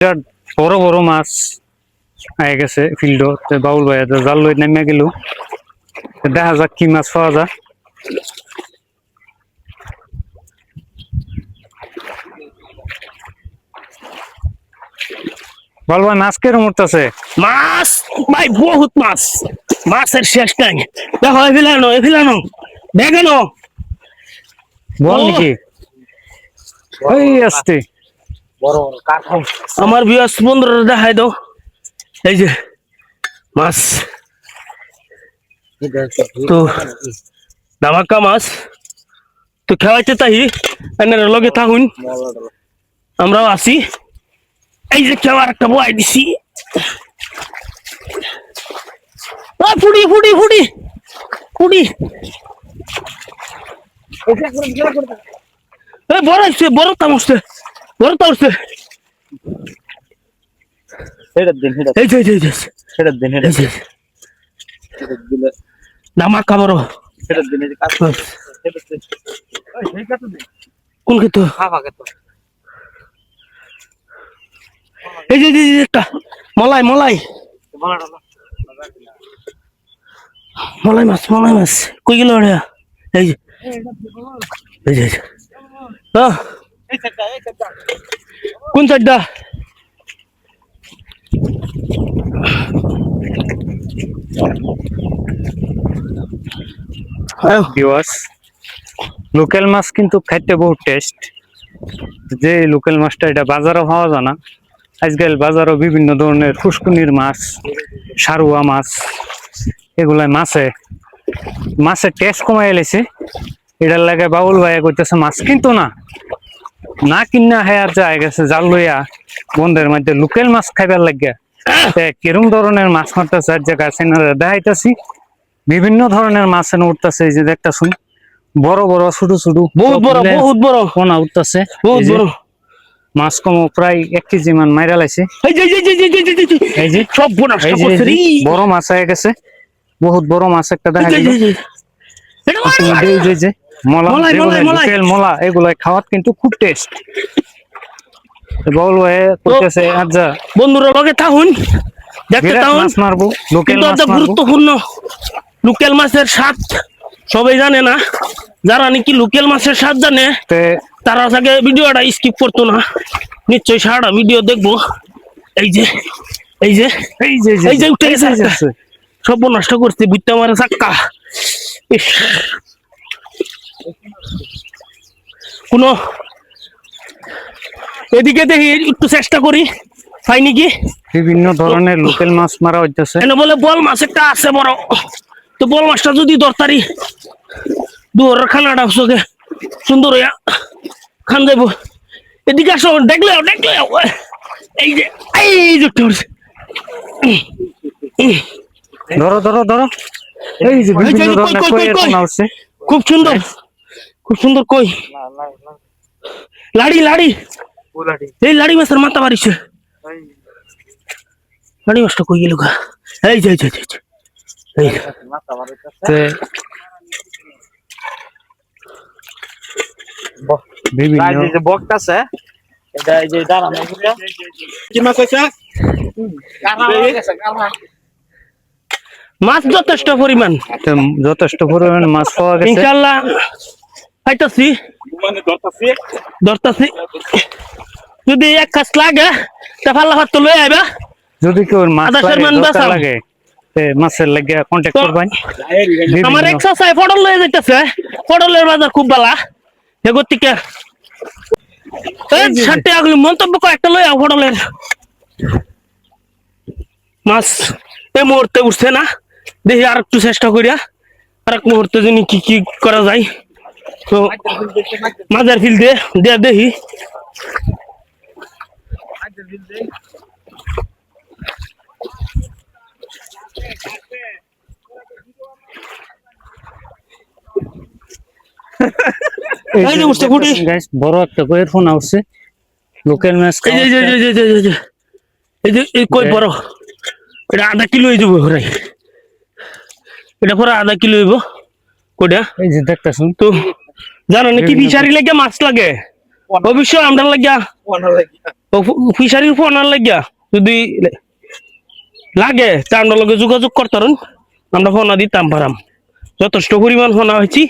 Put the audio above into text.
বিরাট বড় বড় মাছ আয় গেছে ফিল্ড বাউল ভাই জাল লই নামিয়া গেল দেখা যাক কি মাছ পাওয়া যায়। বাউল ভাই মাছ কেরম উঠতেছে? মাছ ভাই বহুত মাছ, মাছের শেষ নাই। দেখো এফিলানো দেখেনো বল নাকি ওই আসতে আমার বিয়াস বন্ধুরা দেখাই দাও। এই যে মাছ তো ধামাকা মাছ তো খেলাইতে তাই এনার লগে থাকুন, আমরাও আছি। এই যে খেলার একটা বয় দিছি, ফুটি ফুটি ফুটি ফুটি বড় হচ্ছে, বড় তামসছে, বড় তামসছে। ধামাকা বড় কোন ক্ষেত? এই যে একটা মলাই মলাই মলাই মাছ, মলাই মাছ কই গেল? এই যে এই যে কোন চারটা? লোকাল মাছ কিন্তু খাইতে বহুত টেস্ট। যে লোকাল মাছটা এটা বাজারে পাওয়া যায় না। আজকাল বাজারও বিভিন্ন ধরনের ফুসকুনির মাছ, সারুয়া মাছ, এগুলা মাছের টেস্ট কমাই এলেছে। এটার লাগে বাউল ভাই করতেছে মাছ কিন্তু না কিনা হেয়ার যায় গেছে জাল লইয়া বন্ধের মধ্যে লোকাল মাছ খাইবার লাগিয়া কিরম ধরনের মাছ মারতেছে এক জায়গায় দেখাইতেছি। বিভিন্ন ধরনের মাছ এনে উঠতেছে। এই যে দেখতেছুন বড় বড় ছোট ছোট বহুত বড় পোনা উঠতেছে। বহুত বড় মাছ কম প্রায় 1 কেজি মান মাইরা লাইছে। এই যে সব বড় মাছ হয়ে গেছে, বহুত বড় মাছ একটা দেখা যায়। মলা এগুলা খাওয়াত কিন্তু খুব টেস্ট। বন্ধুরা লগে থাকুন, দেখতে থাকুন। মাছ মারবো লোকাল মাছ, গুরুত্বপূর্ণ লোকাল মাছের স্বাদ সবাই জানে না। যারা নাকি লোকাল মাছের স্বাদ জানে তারা আগে ভিডিওটা স্কিপ করতো না, নিশ্চয়ই সারাটা ভিডিও দেখবো। এই যে এই যে এই যে এই যে উঠে গেছে, সব নষ্ট করছে বুঝতে আমার চাক্কা। কোন এদিকে দেখি একটু চেষ্টা করি পাই নাকি। বিভিন্ন ধরনের লোকাল মাছ মারা হইতেছে। বলে বল মাছ একটা আছে বড়, তো বল মাছটা যদি দরকারি দুয়ার খানাটা চোখে সুন্দর হইয়া খান যাইব। এদিকে আসো, দেখলে এই যে এই যে ধরো ধরো ধরো। এই যে বিভিন্ন ধরনের খুব সুন্দর, খুব সুন্দর। কই লাড়ি লাড়ি এই লাড়ি মাছের মাথা মারিছে। লাড়ি মাছটা কই গেল? এই যে মাছ যথেষ্ট পরিমাণ মাছ পাওয়া গেছে ইনশাআল্লাহ। পাইতাছি ধরতাছি, যদি এক কাজ লাগে তা ফাল্লা হাত লই আইবা। যদি কেউ মাছ লাগে মাছের লাগে কন্টাক্ট করবেন। আমার এক চাচাই পটল লয়ে যাইতেছে, পটলের বাজার খুব ভালো। এগোর থেকে 60 টাকা মন্তব্য কয়েকটা লই আও। পটলের মাছ এই মুহূর্তে উঠছে না, দেখি আর একটু চেষ্টা করিয়া আর এক মুহূর্তে জানি কি কি করা যায়। তো মাছের ফিল দিয়ে দেখি। বড় একটা কইয়ের ফোন আসছে লোকাল মাছ। এই যে কই বড়, এটা আধা কিলো হয়ে যাবো ঘরে, এটা পরে আধা কিলো হইব। কইটা এই যে দেখতেছুন তো জানো নাকি বিচারি লাগে মাছ লাগে অবশ্যই আমরা লাগিয়া ফিশারির ফোন আর লাগিয়া যদি লাগে তা আমরা লগে যোগাযোগ করতাম, আমরা ফোনা দিতাম পারাম, যথেষ্ট পরিমাণ ফোনা হয়েছি।